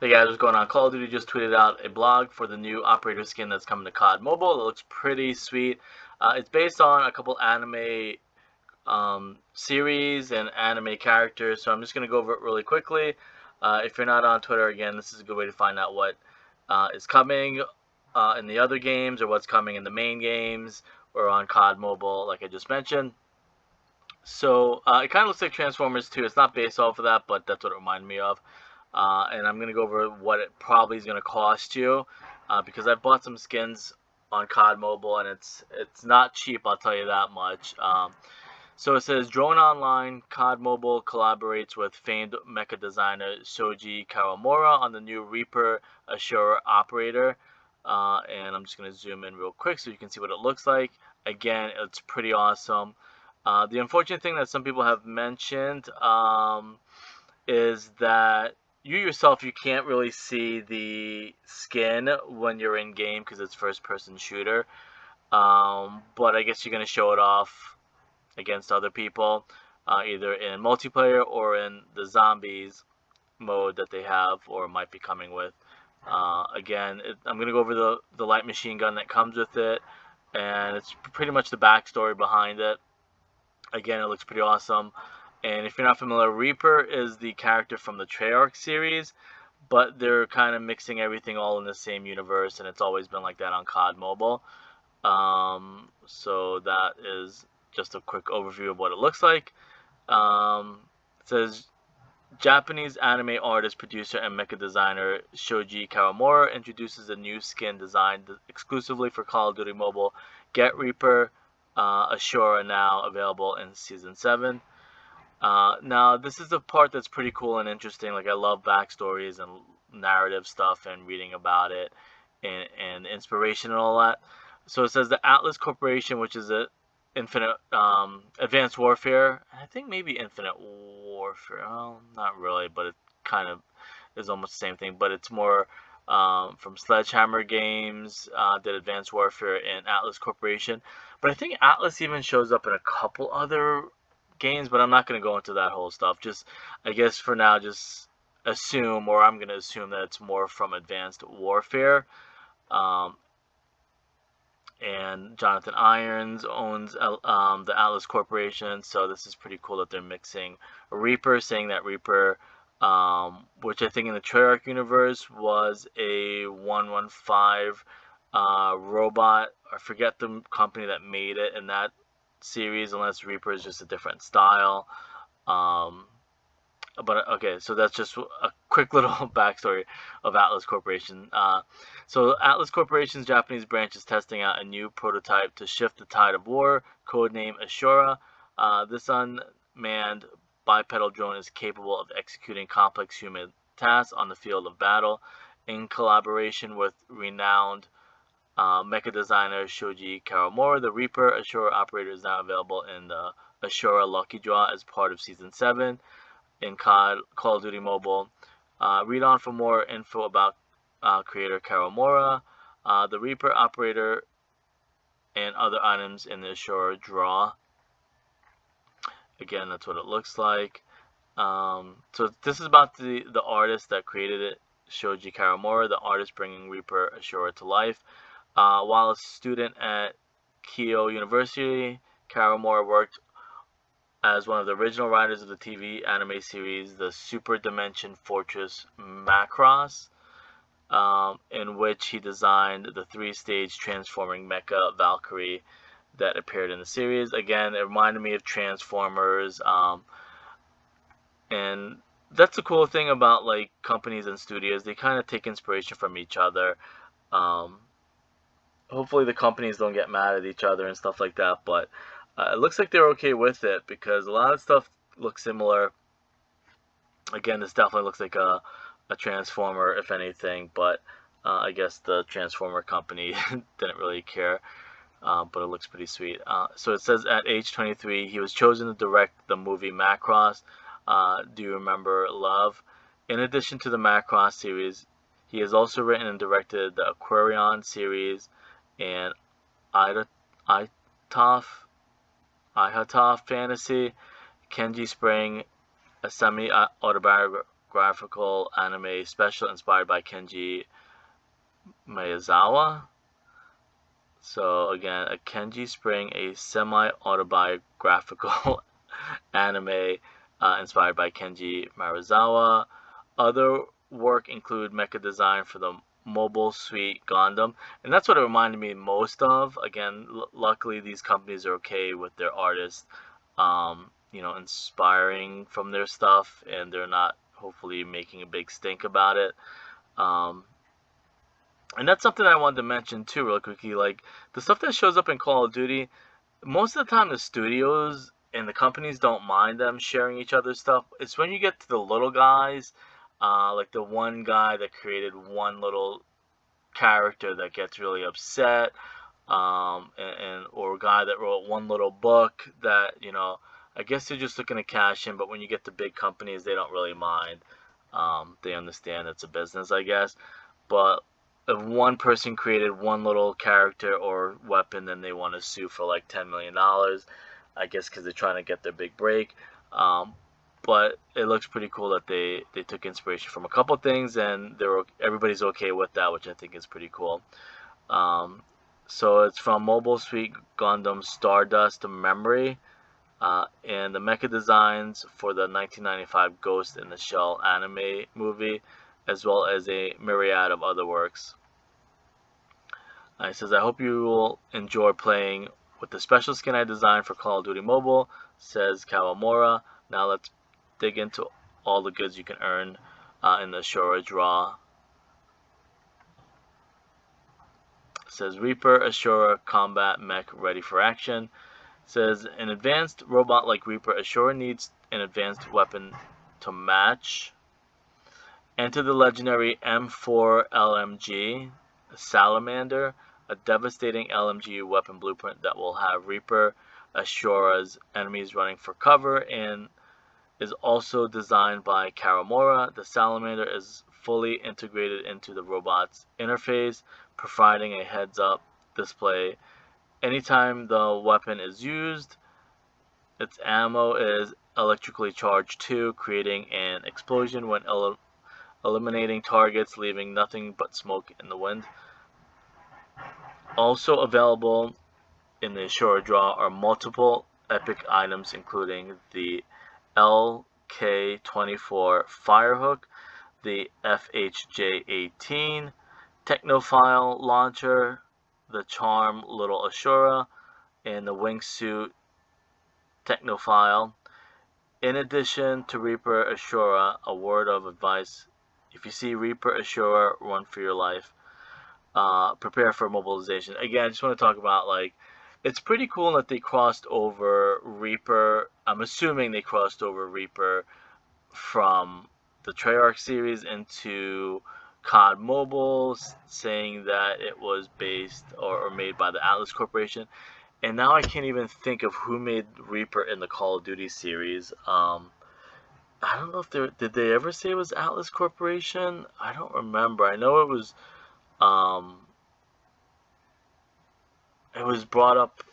Hey guys, what's going on? Call of Duty just tweeted out a blog for the new operator skin that's coming to COD Mobile. It looks pretty sweet. It's based on a couple anime series and anime characters, so I'm just going to go over it really quickly. If you're not on Twitter, again, this is a good way to find out what is coming in the other games or what's coming in the main games or on COD Mobile, like I just mentioned. So it kind of looks like Transformers 2. It's not based off of that, but that's what it reminded me of. And I'm going to go over what it probably is going to cost you because I've bought some skins on COD Mobile and it's not cheap, I'll tell you that much. So it says Drone Online, COD Mobile collaborates with famed mecha designer Shoji Kawamura on the new Reaper Ashura operator. And I'm just going to zoom in real quick so you can see what it looks like. Again, it's pretty awesome. The unfortunate thing that some people have mentioned is that you yourself, you can't really see the skin when you're in game because it's first person shooter. But I guess you're going to show it off against other people, either in multiplayer or in the zombies mode that they have or might be coming with. Again, I'm going to go over the light machine gun that comes with it, and it's pretty much the backstory behind it. Again, it looks pretty awesome. And if you're not familiar, Reaper is the character from the Treyarch series, but they're kind of mixing everything all in the same universe, and it's always been like that on COD Mobile. So that is just a quick overview of what it looks like. It says Japanese anime artist, producer, and mecha designer Shoji Kawamura introduces a new skin designed exclusively for Call of Duty Mobile. Get Reaper Ashura now available in Season 7. Now, this is the part that's pretty cool and interesting. Like, I love backstories and narrative stuff and reading about it and inspiration and all that. So it says the Atlas Corporation, which is a Infinite Advanced Warfare. I think maybe Infinite Warfare. Well, not really, but it kind of is almost the same thing. But it's more from Sledgehammer Games, did Advanced Warfare and Atlas Corporation. But I think Atlas even shows up in a couple other games, but I'm not going to go into that whole stuff. Just, I guess for now, just assume, or I'm going to assume that it's more from Advanced Warfare. And Jonathan Irons owns the Atlas Corporation, so this is pretty cool that they're mixing Reaper, saying that Reaper, which I think in the Treyarch universe was a 115 robot. I forget the company that made it in that series, unless Reaper is just a different style. But okay, so that's just a quick little backstory of Atlas Corporation. So Atlas Corporation's Japanese branch is testing out a new prototype to shift the tide of war, codenamed Ashura. This unmanned bipedal drone is capable of executing complex human tasks on the field of battle. In collaboration with renowned mecha designer Shoji Kawamura, the Reaper Ashura operator is now available in the Ashura Lucky Draw as part of Season 7 in Call of Duty Mobile. Read on for more info about creator Kawamura, the Reaper operator, and other items in the Ashura draw. Again, that's what it looks like. So this is about the artist that created it, Shoji Kawamura, the artist bringing Reaper Ashura to life. While a student at Keio University, Kawamura worked as one of the original writers of the TV anime series, the Super Dimension Fortress Macross, in which he designed the 3-stage transforming mecha Valkyrie that appeared in the series. Again, it reminded me of Transformers, and that's the cool thing about like companies and studios. They kind of take inspiration from each other. Hopefully the companies don't get mad at each other and stuff like that, but it looks like they're okay with it because a lot of stuff looks similar. Again, this definitely looks like a Transformer, if anything, but I guess the Transformer company didn't really care, but it looks pretty sweet. So it says at age 23, he was chosen to direct the movie Macross, Do You Remember Love? In addition to the Macross series, he has also written and directed the Aquarion series and Ihatoff Fantasy, Kenji Spring, a semi-autobiographical graphical anime special inspired by Kenji Miyazawa. So again, a Kenji Spring, a semi-autobiographical anime inspired by Kenji Miyazawa. Other work include mecha design for the Mobile Suit Gundam, and that's what it reminded me most of. Again, luckily these companies are okay with their artists, inspiring from their stuff, and they're not hopefully making a big stink about it. And that's something I wanted to mention too, real quickly. Like the stuff that shows up in Call of Duty, most of the time the studios and the companies don't mind them sharing each other's stuff. It's when you get to the little guys, like the one guy that created one little character that gets really upset, or a guy that wrote one little book that I guess they're just looking to cash in. But when you get to big companies, they don't really mind. They understand it's a business, I guess. But if one person created one little character or weapon, then they want to sue for like $10 million, I guess, because they're trying to get their big break. But it looks pretty cool that they took inspiration from a couple things, and everybody's okay with that, which I think is pretty cool. So it's from Mobile Suit Gundam Stardust Memory, and the mecha designs for the 1995 Ghost in the Shell anime movie, as well as a myriad of other works. It says, I hope you will enjoy playing with the special skin I designed for Call of Duty Mobile, says Kawamura. Now let's dig into all the goods you can earn in the Ashura draw. It says, Reaper Ashura combat mech ready for action. It says, an advanced robot like Reaper Ashura needs an advanced weapon to match. Enter the legendary M4 LMG Salamander, a devastating LMG weapon blueprint that will have Reaper Ashura's enemies running for cover, and is also designed by Kawamura. The Salamander is fully integrated into the robot's interface, providing a heads-up display anytime the weapon is used. Its ammo is electrically charged too, creating an explosion when eliminating targets, leaving nothing but smoke in the wind. Also available in the Ashura draw are multiple epic items, including the LK-24 Firehook, the FHJ-18 Technophile Launcher, the Charm Little Ashura, and the Wingsuit Technophile. In addition to Reaper Ashura, a word of advice: if you see Reaper Ashura, run for your life. Prepare for mobilization. Again, I just want to talk about, like, it's pretty cool that they crossed over Reaper. I'm assuming they crossed over Reaper from the Treyarch series into COD Mobile, saying that it was based or made by the Atlas Corporation. And now I can't even think of who made Reaper in the Call of Duty series. I don't know if did they ever say it was Atlas Corporation? I don't remember. I know it was brought up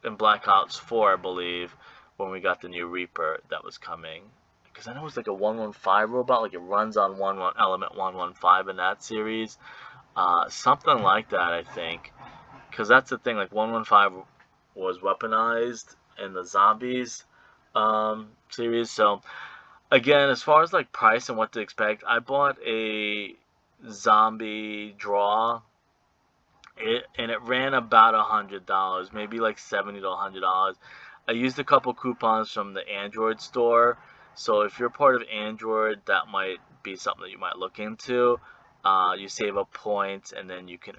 in Black Ops 4, I believe, when we got the new Reaper that was coming. Because I know it was like a 115 robot, like it runs on element 115 in that series. Something like that, I think. Because that's the thing, like 115 was weaponized in the Zombies series. So again, as far as like price and what to expect, I bought a zombie draw, and it ran about $100, maybe like $70 to $100. I used a couple coupons from the Android store, so if you're part of Android, that might be something that you might look into. You save up points, and then you can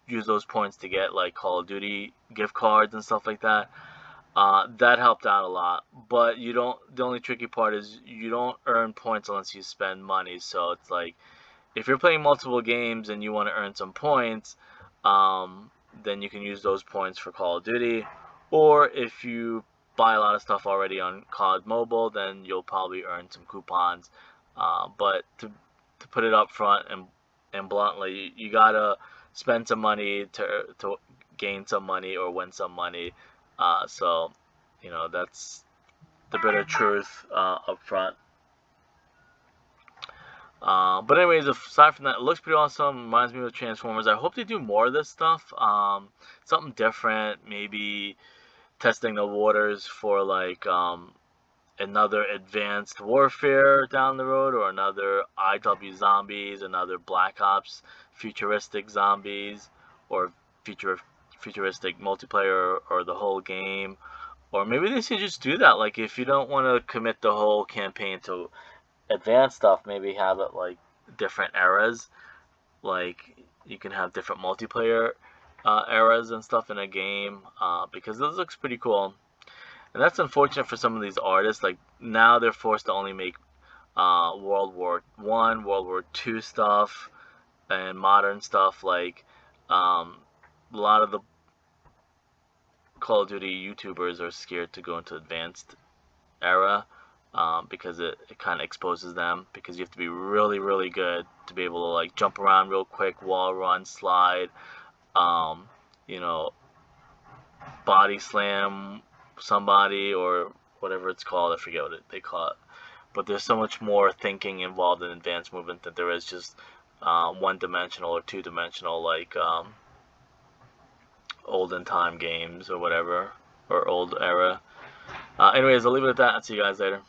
use those points to get like Call of Duty gift cards and stuff like that. That helped out a lot, but the only tricky part is you don't earn points unless you spend money. So it's like, if you're playing multiple games and you want to earn some points, then you can use those points for Call of Duty. Or if you buy a lot of stuff already on COD Mobile, then you'll probably earn some coupons. But to put it up front and bluntly, you gotta spend some money to gain some money or win some money. So that's the bitter truth up front. But anyways, aside from that, it looks pretty awesome. Reminds me of Transformers. I hope they do more of this stuff. Something different. Maybe testing the waters for like another Advanced Warfare down the road, or another IW Zombies, another Black Ops futuristic zombies, or futuristic multiplayer, or the whole game. Or maybe they should just do that. Like, if you don't want to commit the whole campaign to advanced stuff, maybe have it like different eras. Like, you can have different multiplayer eras and stuff in a game, because this looks pretty cool. And that's unfortunate for some of these artists. Like, now they're forced to only make World War One, World War Two stuff, and modern stuff. Like, a lot of the Call of Duty YouTubers are scared to go into advanced era, because it kind of exposes them, because you have to be really, really good to be able to like jump around real quick, wall run, slide, um, you know, body slam somebody, or whatever it's called. I forget what they call it. But there's so much more thinking involved in advanced movement than there is just one-dimensional or two-dimensional, like olden time games or whatever, or old era. Anyways, I'll leave it at that. I'll see you guys later.